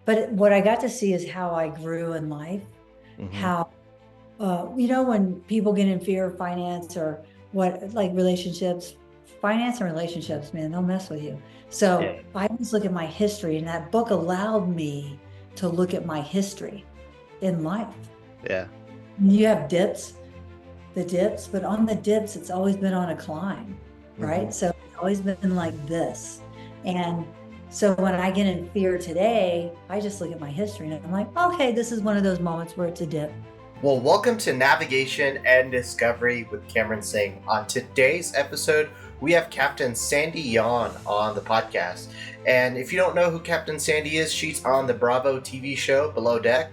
But what I got to see is how I grew in life, Hmm. how, when people get in fear of finance or what, like relationships, finance and relationships, man, they'll mess with you. So Yeah. I always look at my history, and that book allowed me to look at my history in life. Yeah. You have the dips, but on the dips, it's always been on a climb, Hmm. right? So it's always been like this. And so when I get in fear today, I just look at my history and I'm like, okay, this is one of those moments where it's a dip. Well, welcome to Navigation and Discovery with Cameron Singh. On today's episode, we have Captain Sandy Yawn on the podcast. And if you don't know who Captain Sandy is, she's on the Bravo TV show Below Deck.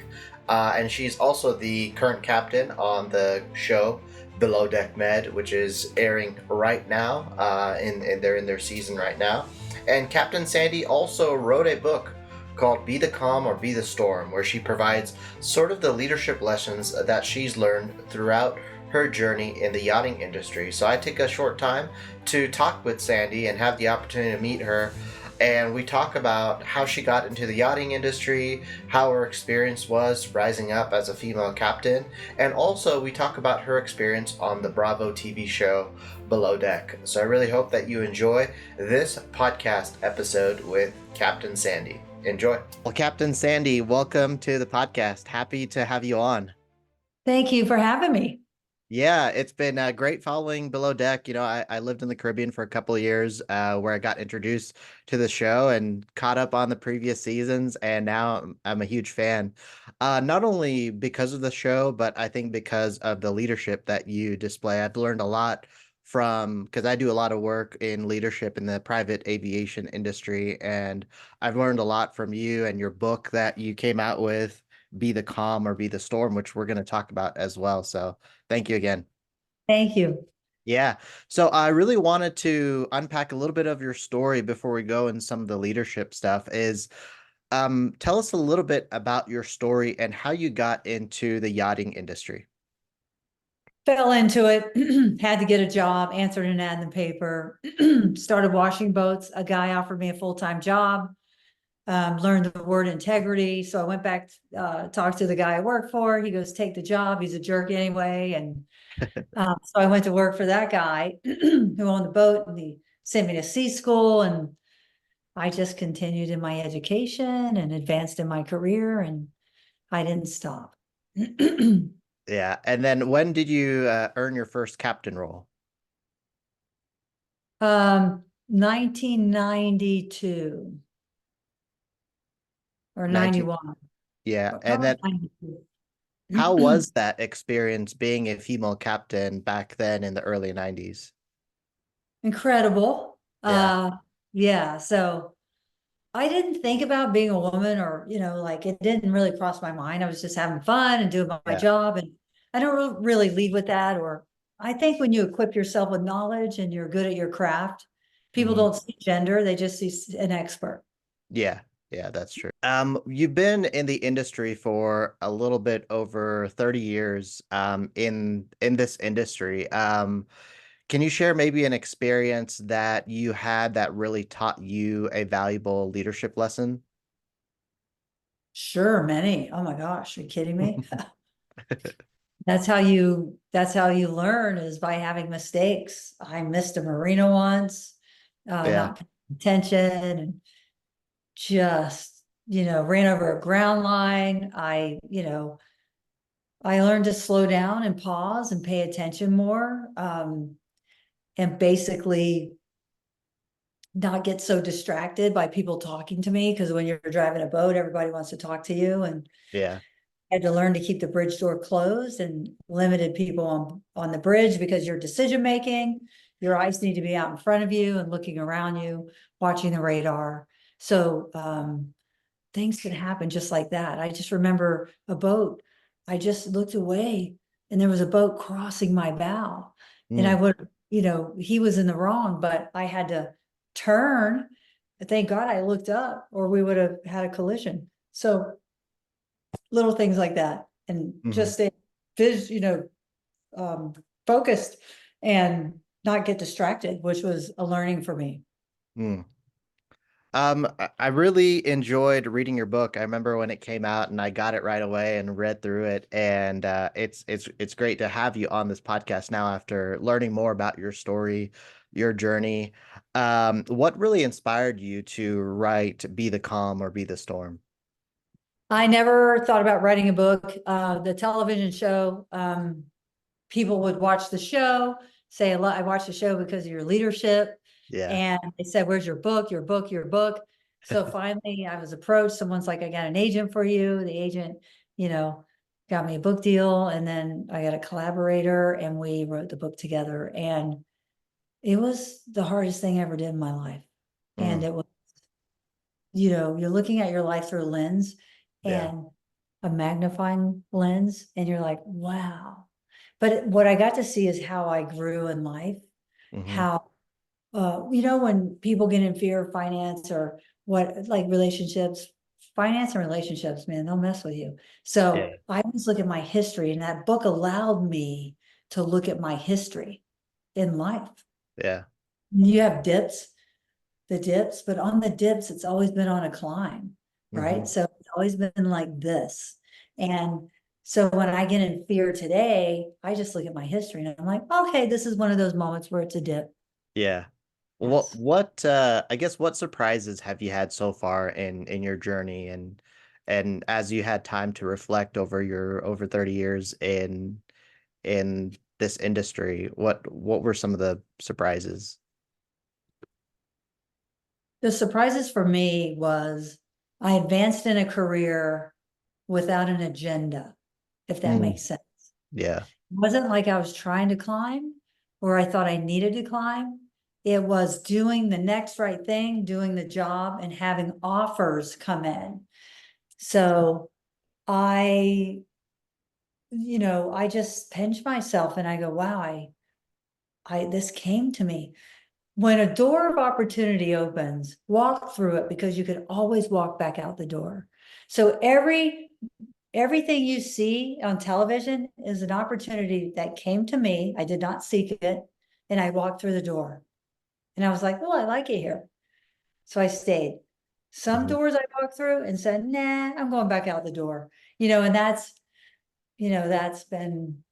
And she's also the current captain on the show Below Deck Med, which is airing right now. They're in their season right now. And Captain Sandy also wrote a book called Be the Calm or Be the Storm, where she provides sort of the leadership lessons that she's learned throughout her journey in the yachting industry. So I took a short time to talk with Sandy and have the opportunity to meet her. And we talk about how she got into the yachting industry, how her experience was rising up as a female captain, and also we talk about her experience on the Bravo TV show Below Deck. So I really hope that you enjoy this podcast episode with Captain Sandy. Enjoy. Well, Captain Sandy, welcome to the podcast. Happy to have you on. Thank you for having me. Yeah, it's been great following Below Deck. I lived in the Caribbean for a couple of years where I got introduced to the show and caught up on the previous seasons. And now I'm a huge fan, not only because of the show, but I think because of the leadership that you display. I've learned a lot from because I do a lot of work in leadership in the private aviation industry. And I've learned a lot from you and your book that you came out with, Be the Calm or Be the Storm, which we're going to talk about as well. So thank you again. Thank you. Yeah. So I really wanted to unpack a little bit of your story before we go in some of the leadership stuff is tell us a little bit about your story and how you got into the yachting industry. Fell into it, had to get a job, answered an ad in the paper, started washing boats. A guy offered me a full-time job. Learned the word integrity. So I went back, talked to the guy I work for. He goes, take the job. He's a jerk anyway. And so I went to work for that guy who owned the boat, and he sent me to sea school. And I just continued in my education and advanced in my career, and I didn't stop. Yeah. And then when did you earn your first captain role? 1992 or 19. 91, Yeah. but And probably then 92. how was that experience being a female captain back then in the early 90s? Incredible. Yeah. Yeah. So I didn't think about being a woman, or, like, it didn't really cross my mind. I was just having fun and doing my Yeah. job. And I don't really lead with that. Or I think when you equip yourself with knowledge and you're good at your craft, people Hmm. don't see gender, they just see an expert. Yeah, yeah, that's true. You've been in the industry for a little bit over 30 years, in this industry. Can you share maybe an experience that you had that really taught you a valuable leadership lesson? Sure, many. Oh my gosh, are you kidding me? That's how you learn, is by having mistakes. I missed a marina once, Yeah. not paying attention, and just, ran over a ground line. I learned to slow down and pause and pay attention more, and basically not get so distracted by people talking to me. Because when you're driving a boat, everybody wants to talk to you, and Yeah. I had to learn to keep the bridge door closed and limited people on the bridge, because your decision making, your eyes need to be out in front of you and looking around you, watching the radar. So things could happen just like that. I just remember a boat. I just looked away, and there was a boat crossing my bow. And I Mm, would, he was in the wrong, but I had to turn. Thank God I looked up, or we would have had a collision. So little things like that. And mhm, just stay, um, focused and not get distracted, which was a learning for me. mm. I really enjoyed reading your book. I remember when it came out and I got it right away and read through it. And it's great to have you on this podcast now after learning more about your story, your journey. What really inspired you to write Be the Calm or Be the Storm? I never thought about writing a book. The television show, people would watch the show, say, I watched the show because of your leadership. Yeah. And they said, where's your book, your book, your book? So finally I was approached. Someone's like, I got an agent for you. The agent, you know, got me a book deal. And then I got a collaborator and we wrote the book together. And it was the hardest thing I ever did in my life. And Mm, it was, you're looking at your life through a lens yeah. and a magnifying lens, and you're like, wow. But what I got to see is how I grew in life, Hmm. how, when people get in fear of finance or what, like relationships, finance and relationships, man, they'll mess with you. So Yeah. I always look at my history, and that book allowed me to look at my history in life. Yeah. You have the dips, but on the dips, it's always been on a climb, Hmm. right? So it's always been like this. And so when I get in fear today, I just look at my history and I'm like, okay, this is one of those moments where it's a dip. Yeah. Yes. I guess what surprises have you had so far in your journey and as you had time to reflect over your over 30 years in this industry, what were some of the surprises? The surprises for me was I advanced in a career without an agenda, if that Mm, makes sense. yeah. It wasn't like I was trying to climb or I thought I needed to climb. It was doing the next right thing, doing the job, and having offers come in. So I, I just pinch myself and I go, wow, this came to me. When a door of opportunity opens, walk through it because you can always walk back out the door. So everything you see on television is an opportunity that came to me. I did not seek it, and I walked through the door. And I was like, "Oh, I like it here." So I stayed. Some Hmm. doors I walked through and said, "Nah, I'm going back out the door." And that's been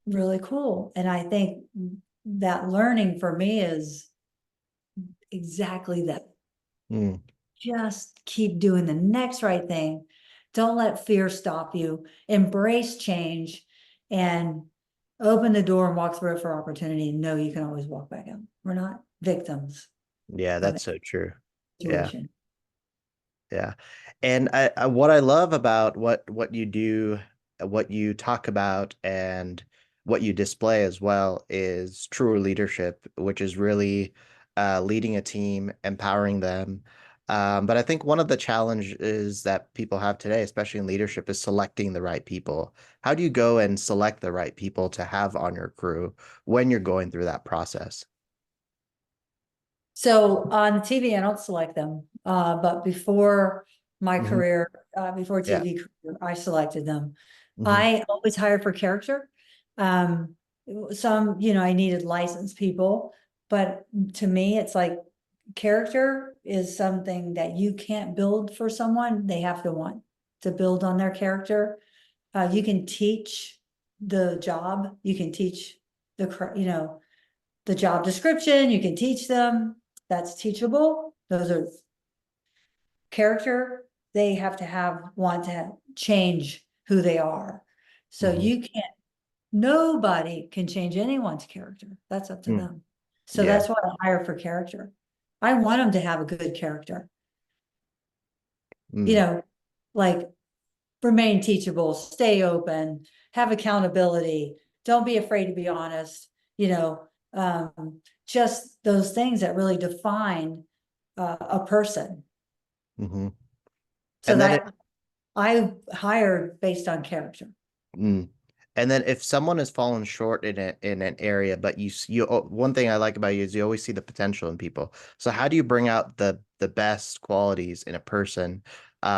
really cool. And I think that learning for me is exactly that. Mm, Just keep doing the next right thing. Don't let fear stop you. Embrace change and open the door and walk through it for opportunity. Know you can always walk back out. We're not victims yeah, of that's a so true. Yeah. situation. Yeah. And what I love about what you do, what you talk about and what you display as well is true leadership, which is really leading a team, empowering them. But I think one of the challenges that people have today, especially in leadership, is selecting the right people. How do you go and select the right people to have on your crew when you're going through that process? So on TV, I don't select them. But before my Hmm. career, before Yeah. TV career, I selected them. Hmm. I always hired for character. Um, I needed licensed people, but to me, it's like character is something that you can't build for someone. They have to want to build on their character. You can teach the job, you can teach the job description, you can teach them. That's teachable. Those are character. They have to want to change who they are. So Hmm. you can't, nobody can change anyone's character. That's up to Mm, them. So yeah. that's why I hire for character. I want them to have a good character, you Mm, know, like remain teachable, stay open, have accountability, don't be afraid to be honest, you know, just those things that really define a person. hmm. So And then that I hired based on character. mm. And then if someone has fallen short in an area, but one thing I like about you is you always see the potential in people. So how do you bring out the best qualities in a person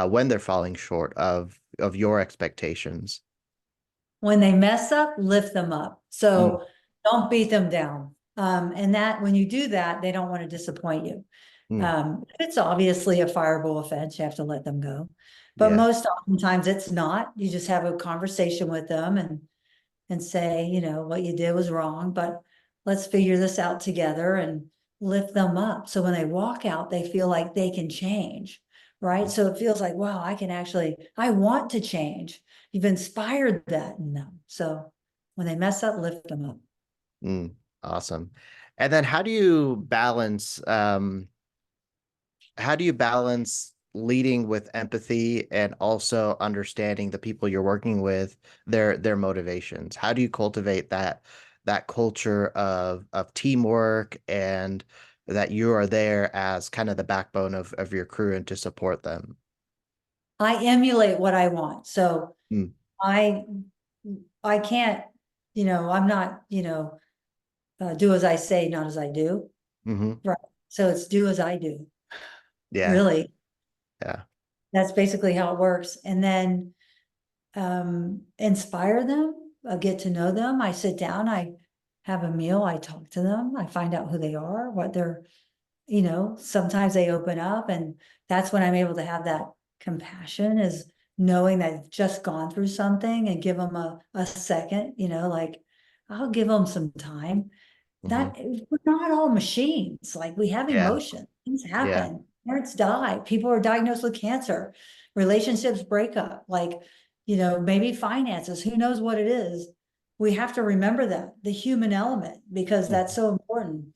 when they're falling short of your expectations? When they mess up, lift them up. Mm, So don't beat them down. And that when you do that, they don't want to disappoint you. Mm, If it's obviously a fireable offense, you have to let them go. But yeah. most oftentimes it's not. You just have a conversation with them and say, what you did was wrong, but let's figure this out together and lift them up. So when they walk out, they feel like they can change, right? So it feels like, wow, I want to change. You've inspired that in them. So when they mess up, lift them up. Mm, awesome. And then how do you balance leading with empathy and also understanding the people you're working with, their motivations? How do you cultivate that culture of teamwork and that you are there as kind of the backbone of your crew and to support them? I emulate what I want. So Mm, I I can't, I'm not, do as I say, not as I do. hmm. Right. So it's do as I do, Yeah. really. Yeah. That's basically how it works. And then inspire them, get to know them. I sit down, I have a meal, I talk to them, I find out who they are, what they're, sometimes they open up, and that's when I'm able to have that compassion, is knowing that I've just gone through something and give them a second, like I'll give them some time. Hmm. That we're not all machines. Like, we have Yeah. emotion, things Yeah. happen, parents die, people are diagnosed with cancer, relationships break up, like, maybe finances, who knows what it is. We have to remember that, the human element, because that's Mhm. so important.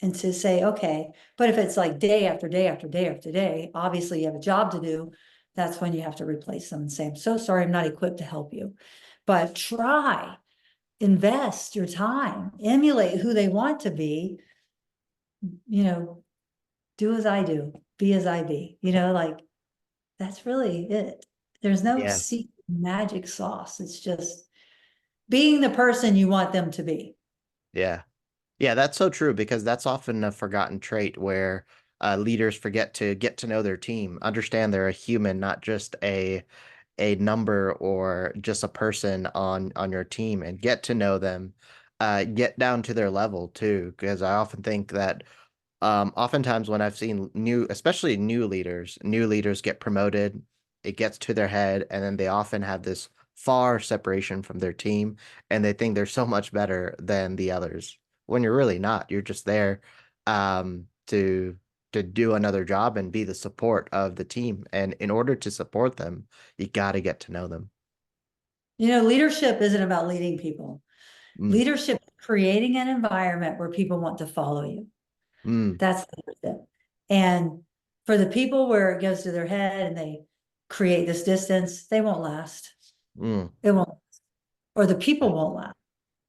And to say, okay, but if it's like day after day after day after day, obviously you have a job to do. That's when you have to replace them and say, I'm so sorry, I'm not equipped to help you. But try, invest your time, emulate who they want to be, you know, do as I do, be as I be, like, that's really it. There's no Yeah. secret magic sauce. It's just being the person you want them to be. Yeah. Yeah, that's so true because that's often a forgotten trait where leaders forget to get to know their team, understand they're a human, not just a number or just a person on your team, and get to know them, get down to their level too. Because I often think that oftentimes when I've seen especially new leaders get promoted, it gets to their head, and then they often have this far separation from their team, and they think they're so much better than the others. When you're really not. You're just there to do another job and be the support of the team. And in order to support them, you got to get to know them. Leadership isn't about leading people. Mm, Leadership is creating an environment where people want to follow you. mm, That's leadership. And for the people where it goes to their head and they create this distance, they won't last. mm. It won't, or the people won't last,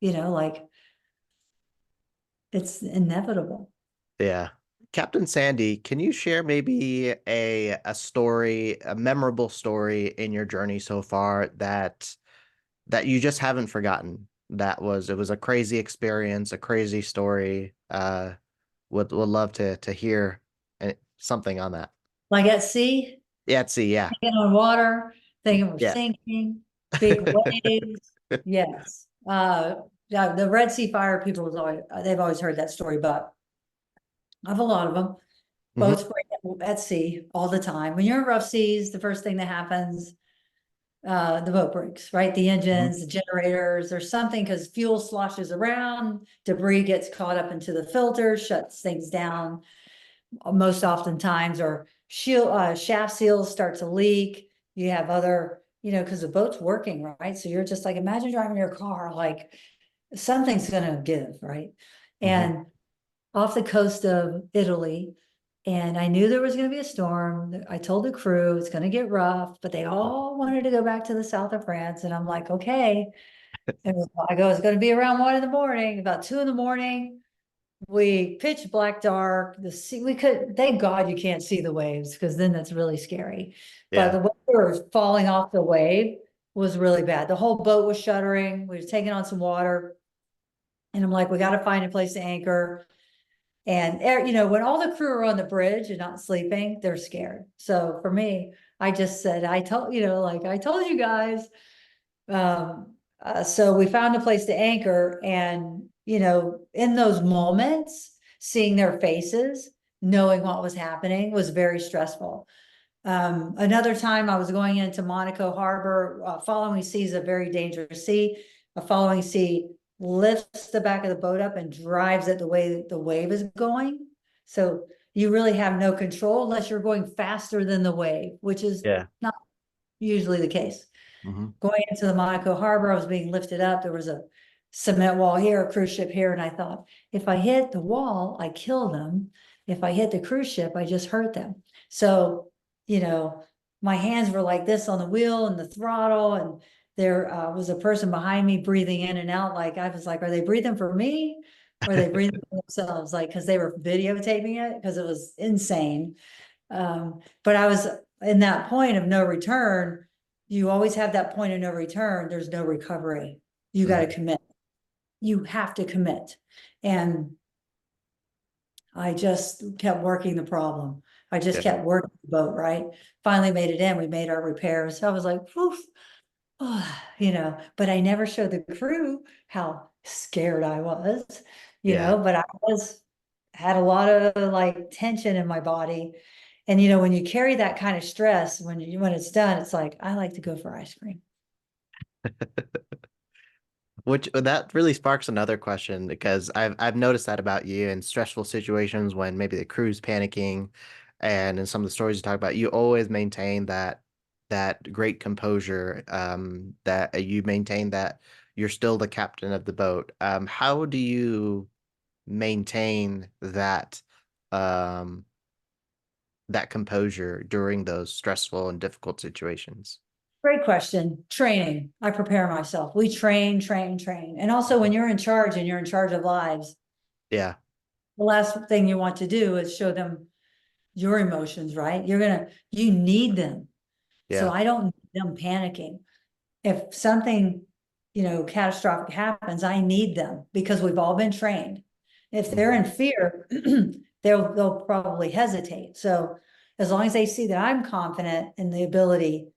like, it's inevitable. Yeah. Captain Sandy, can you share maybe a story, a memorable story in your journey so far that you just haven't forgotten? It was a crazy experience, a crazy story. Would love to hear something on that. Like at sea, Yeah, see, yeah. thinking on water, thinking we're Yeah. sinking, big waves. Yes. Yeah, the Red Sea fire, they've always heard that story, but I have a lot of them. Hmm. Boats break at sea all the time. When you're in rough seas, the first thing that happens, the boat breaks, right? The Hmm. engines, the generators, there's something, because fuel sloshes around, debris gets caught up into the filter, shuts things down. Most oftentimes, or shaft seals start to leak. You have other, because the boat's working, right? So you're just like, imagine driving your car, like something's gonna give, right? Hmm. And off the coast of Italy, and I knew there was going to be a storm. I told the crew it's going to get rough, but they all wanted to go back to the south of France. And I'm like, okay. And I go, it's going to be around 1 in the morning. About 2 in the morning, we pitch black dark. The sea, we could, thank God you can't see the waves, because then that's really scary. But Yeah. the way we were falling off the wave was really bad. The whole boat was shuddering. We were taking on some water. And I'm like, we got to find a place to anchor. And when all the crew are on the bridge and not sleeping, they're scared. So for me, I just said, I told you guys. So we found a place to anchor, and in those moments, seeing their faces, knowing what was happening was very stressful. Another time I was going into Monaco Harbor, following sea is a very dangerous sea. A following sea lifts the back of the boat up and drives it the way the wave is going. So you really have no control unless you're going faster than the wave, which is Yeah. not usually the case. Hmm. Going into the Monaco Harbor, I was being lifted up. There was a cement wall here, a cruise ship here. And I thought, if I hit the wall, I kill them. If I hit the cruise ship, I just hurt them. So, my hands were like this on the wheel and the throttle. And there was a person behind me breathing in and out. Like, I was like, are they breathing for me? Or are they breathing for themselves? Like, because they were videotaping it because it was insane. But I was in that point of no return. You always have that point of no return. There's no recovery. You got to commit. You have to commit. And I just kept working the problem. I just Yeah. kept working the boat, right? Finally made it in. We made our repairs. I was like, poof, but I never showed the crew how scared I was, Yeah. but had a lot of like tension in my body. And when you carry that kind of stress, when it's done, it's like, I like to go for ice cream. Which that really sparks another question because I've noticed that about you in stressful situations when maybe the crew's panicking, and in some of the stories you talk about, you always maintain that great composure, that you maintain that you're still the captain of the boat. How do you maintain um that composure during those stressful and difficult situations? Great question. Training. I prepare myself. We train, train, train. And also when you're in charge and you're in charge of lives, Yeah. the last thing you want to do is show them your emotions, right? You need them. So Yeah. I don't need them panicking. If something, catastrophic happens, I need them because we've all been trained. If they're Mhm. in fear, they'll probably hesitate. So as long as they see that I'm confident in the ability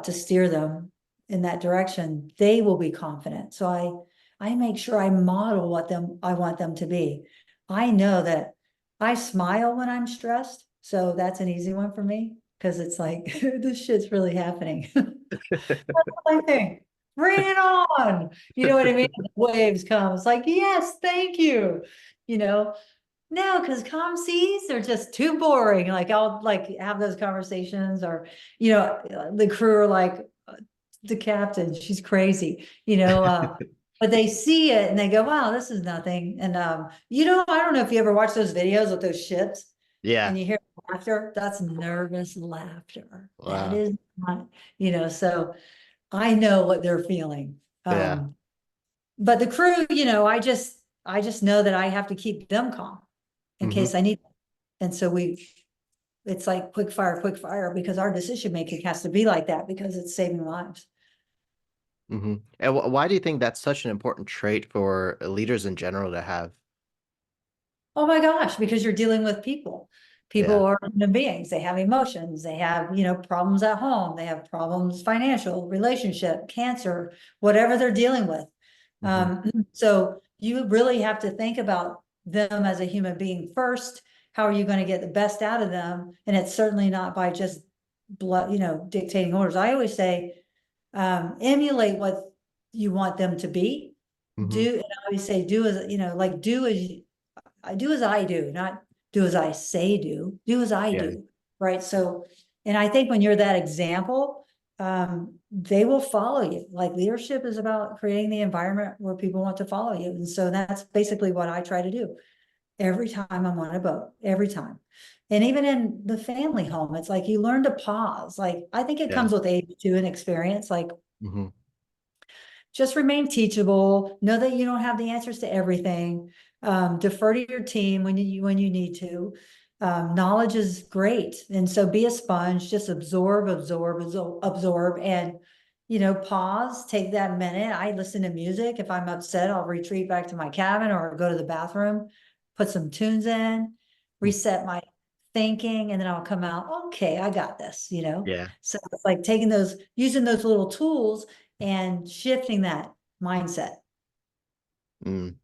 to steer them in that direction, they will be confident. So I make sure I model what I want them to be. I know that I smile when I'm stressed, so that's an easy one for me because it's like this shit's really happening. I think, bring it on. You know what I mean? The waves come. It's like, yes, thank you. You know, no, because calm seas are just too boring. Like I'll like have those conversations, or the crew are like, the captain, she's crazy, but they see it and they go, wow, this is nothing. And I don't know if you ever watch those videos with those ships Yeah. and you hear laughter. That's nervous laughter. That Wow. is not, so I know what they're feeling. Yeah. But the crew, I just know that I have to keep them calm in Hmm. case I need them. And so it's like quick fire, because our decision making has to be like that because it's saving lives. Hmm. And why do you think that's such an important trait for leaders in general to have? Oh my gosh, because you're dealing with people. Yeah. People are human beings. They have emotions. They have, problems at home. They have problems, financial, relationship, cancer, whatever they're dealing with. Hmm. So you really have to think about them as a human being first. How are you going to get the best out of them? And it's certainly not by just blood, dictating orders. I always say, emulate what you want them to be. Hmm. Do, and I always say, do as, like I do as I do, not do as I say do as I Yeah. do, right? So, and I think when you're that example, they will follow you. Like leadership is about creating the environment where people want to follow you. And so that's basically what I try to do every time I'm on a boat, every time. And even in the family home, it's like you learn to pause. Like I think it Yeah. comes with age too and experience. Like Hmm. just remain teachable. Know that you don't have the answers to everything. Defer to your team when you need to. Knowledge is great, and so be a sponge. Just absorb, and pause. Take that minute. I listen to music. If I'm upset, I'll retreat back to my cabin or go to the bathroom, put some tunes in, reset my thinking, and then I'll come out. Okay, I got this. Yeah. So it's like using those little tools and shifting that mindset. Mm.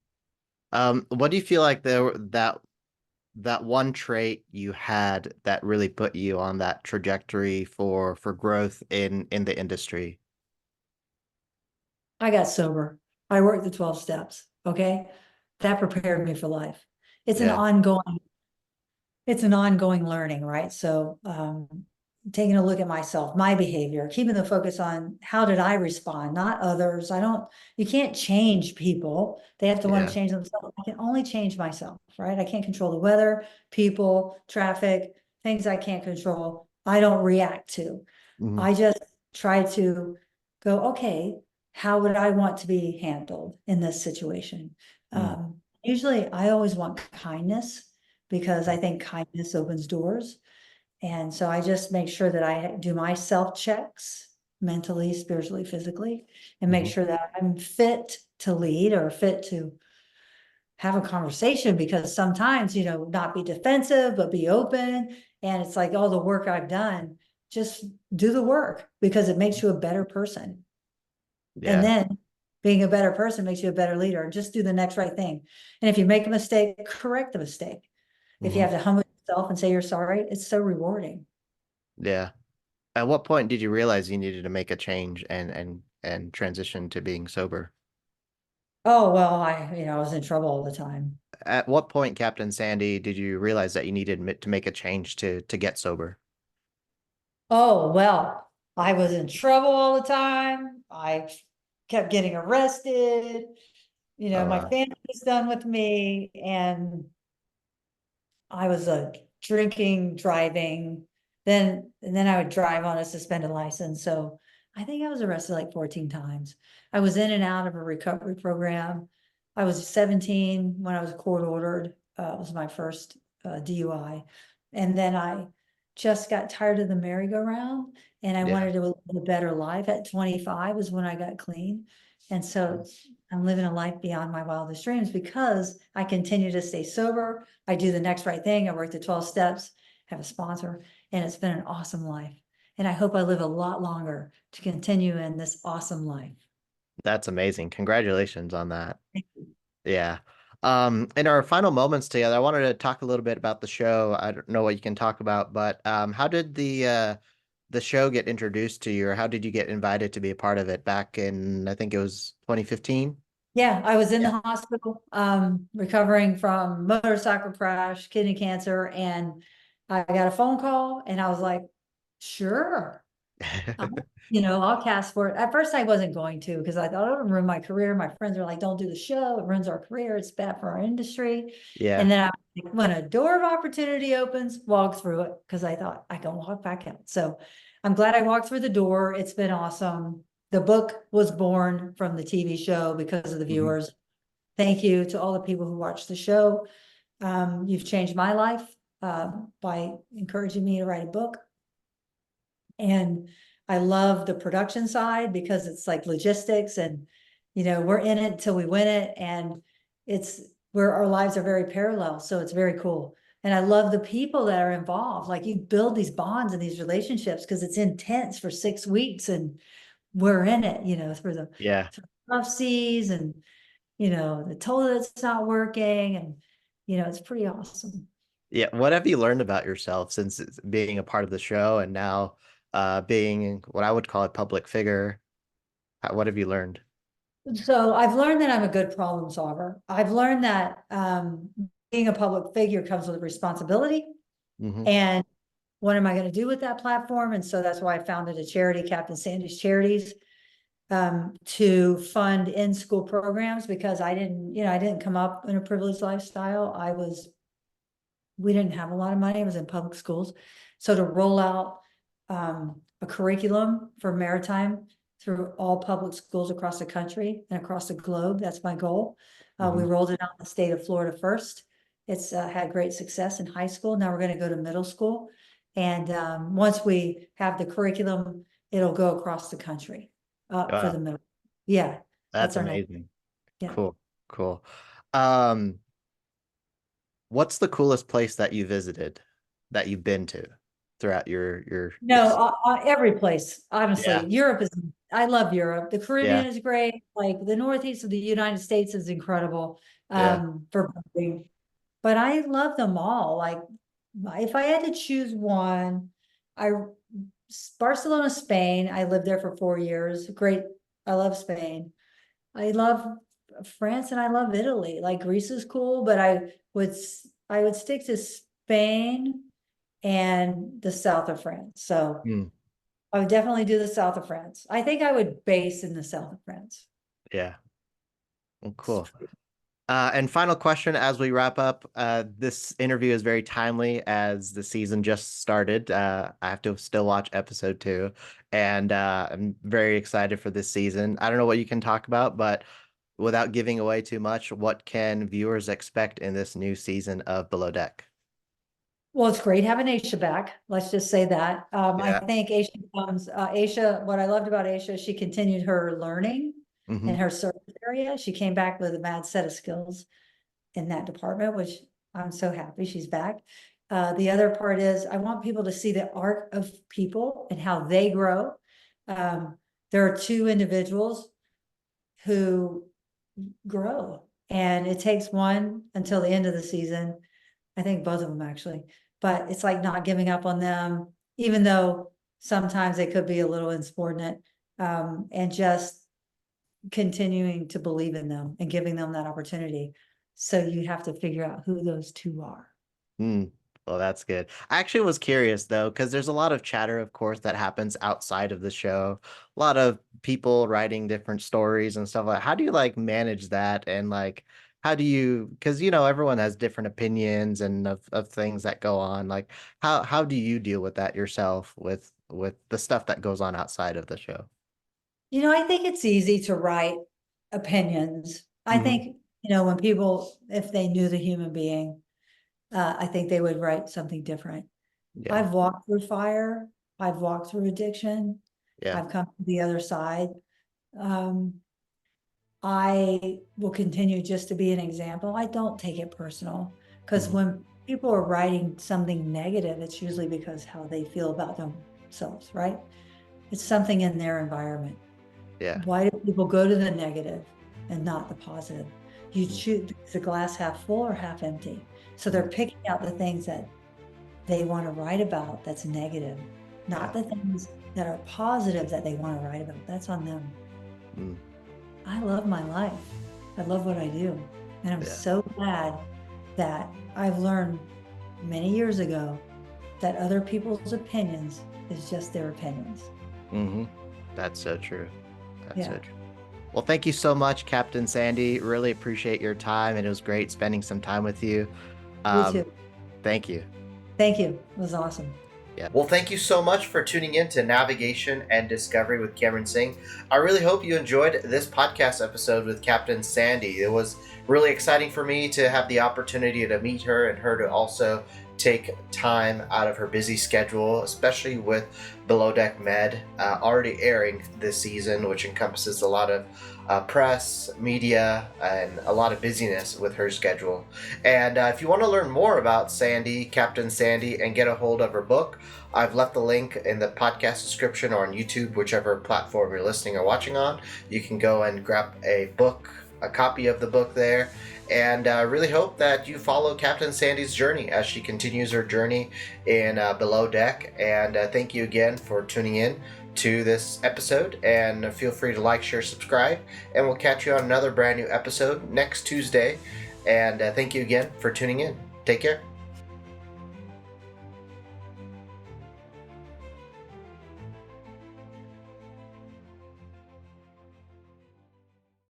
What do you feel like that one trait you had that really put you on that trajectory for growth in the industry? I got sober. I worked the 12 steps. Okay. That prepared me for life. It's an Yeah. ongoing, it's an ongoing learning, right? So, taking a look at myself, my behavior, keeping the focus on how did I respond, not others. You can't change people. They have to want to Yeah. change themselves. I can only change myself, right? I can't control the weather, people, traffic, things I can't control. I don't react to. Hmm. I just try to go, okay, how would I want to be handled in this situation? Usually I always want kindness because I think kindness opens doors. And so I just make sure that I do my self checks mentally, spiritually, physically, and make Hmm. sure that I'm fit to lead or fit to have a conversation because sometimes, not be defensive, but be open. And it's like all the work I've done, just do the work because it makes you a better person. And Yeah. then being a better person makes you a better leader. Just do the next right thing. And if you make a mistake, correct the mistake. If you Hmm. have to humble yourself and say you're sorry, it's so rewarding. Yeah. At what point did you realize you needed to make a change and transition to being sober? Oh, well, I was in trouble all the time. At what point, Captain Sandy, did you realize that you needed to make a change to get sober? Oh, well, I was in trouble all the time. I kept getting arrested. Oh, My family was done with me and I was drinking, driving. And then I would drive on a suspended license. So I think I was arrested like 14 times. I was in and out of a recovery program. I was 17 when I was court ordered. It was my first DUI. And then I just got tired of the merry-go-round and I yeah. wanted to live a better life. At 25 is when I got clean. And so I'm living a life beyond my wildest dreams because I continue to stay sober. I do the next right thing. I work the 12 steps, have a sponsor, and it's been an awesome life. And I hope I live a lot longer to continue in this awesome life. That's amazing. Congratulations on that. Yeah. In our final moments together, I wanted to talk a little bit about the show. I don't know what you can talk about, but how did the show get introduced to you, or how did you get invited to be a part of it back in, I think it was 2015? Yeah, I was in Yeah. the hospital, recovering from motorcycle crash, kidney cancer, and I got a phone call and I was like, sure. I'll cast for it. At first, I wasn't going to because I thought it would ruin my career. My friends are like, "Don't do the show. It ruins our career. It's bad for our industry." Yeah. And then when a door of opportunity opens, walk through it because I thought I can walk back out. So I'm glad I walked through the door. It's been awesome. The book was born from the TV show because of the Hmm. viewers. Thank you to all the people who watched the show. You've changed my life by encouraging me to write a book. And I love the production side because it's like logistics and, we're in it until we win it. And it's where our lives are very parallel. So it's very cool. And I love the people that are involved. Like you build these bonds and these relationships because it's intense for 6 weeks and we're in it, Yeah. through the rough seas and, the toilet's not working and, it's pretty awesome. Yeah. What have you learned about yourself since being a part of the show and now being what I would call a public figure? What have you learned? So I've learned that I'm a good problem solver. I've learned that being a public figure comes with responsibility. Hmm. And what am I going to do with that platform? And so that's why I founded a charity, Captain Sandy's Charities, to fund in-school programs because I didn't come up in a privileged lifestyle. We didn't have a lot of money. It was in public schools. So to roll out a curriculum for Maritime through all public schools across the country and across the globe, that's my goal. We Hmm. rolled it out in the state of Florida first. It's had great success in high school. Now we're going to go to middle school. And once we have the curriculum, it'll go across the country for the Wow, middle. Yeah, that's that's our next. amazing. Yeah. Cool. Cool. Um, what's the coolest place that you visited that you've been to throughout your No, every place, yeah, honestly. Europe is, I love Europe. The yeah. Caribbean is great. Like the Northeast of the United States is incredible. Yeah. for boating. But I love them all. Like, if I had to choose one, I Barcelona, Spain. I lived there for 4 years. Great. I love Spain. I love France and I love Italy. Like, Greece is cool, but I would stick to Spain and the south of France. So Mm, I would definitely do the south of France. I think I would base in the south of France. yeah. Well, cool. And final question as we wrap up. This interview is very timely as the season just started. I have to still watch episode 2, and I'm very excited for this season. I don't know what you can talk about, but without giving away too much, what can viewers expect in this new season of Below Deck? Well, it's great having Aisha back. Let's just say that. I Yeah. think Aisha, what I loved about Aisha, she continued her learning in Hmm. her service area. She came back with a mad set of skills in that department, which I'm so happy she's back. The other part is I want people to see the arc of people and how they grow. There are two individuals who grow, and it takes one until the end of the season. I think both of them actually, but it's like not giving up on them, even though sometimes they could be a little insubordinate, and just continuing to believe in them and giving them that opportunity. So you have to figure out who those two are. Mm. Well, that's good. I actually was curious though, because there's a lot of chatter, of course, that happens outside of the show. A lot of people writing different stories and stuff like. How do you like manage that? And like, how do you? Because everyone has different opinions and of things that go on. Like, how do you deal with that yourself with the stuff that goes on outside of the show? I think it's easy to write opinions. I Hmm. think, when people, if they knew the human being, I think they would write something different. Yeah. I've walked through fire. I've walked through addiction. Yeah. I've come to the other side. Um, I will continue just to be an example. I don't take it personal, because Hmm. when people are writing something negative, it's usually because how they feel about themselves, right? It's something in their environment. Yeah. Why do people go to the negative and not the positive? You Mm-hmm. choose, is the glass half full or half empty? So they're picking out the things that they want to write about that's negative, Yeah. not the things that are positive that they want to write about. That's on them. Mm. I love my life. I love what I do. And I'm Yeah. so glad that I've learned many years ago that other people's opinions is just their opinions. Hmm. That's so true. That's so Yeah, true. Well, thank you so much, Captain Sandy. Really appreciate your time, and it was great spending some time with you. you Um, too. Thank you. Thank you. It was awesome. Yeah. Well, thank you so much for tuning in to Navigation and Discovery with Cameron Singh. I really hope you enjoyed this podcast episode with Captain Sandy. It was really exciting for me to have the opportunity to meet her and her to also take time out of her busy schedule, especially with Below Deck Med already airing this season, which encompasses a lot of press, media, and a lot of busyness with her schedule. And if you want to learn more about Sandy, Captain Sandy, and get a hold of her book, I've left the link in the podcast description or on YouTube, whichever platform you're listening or watching on. You can go and grab a copy of the book there. And I really hope that you follow Captain Sandy's journey as she continues her journey in Below Deck. And thank you again for tuning in to this episode. And feel free to like, share, subscribe. And we'll catch you on another brand new episode next Tuesday. And thank you again for tuning in. Take care.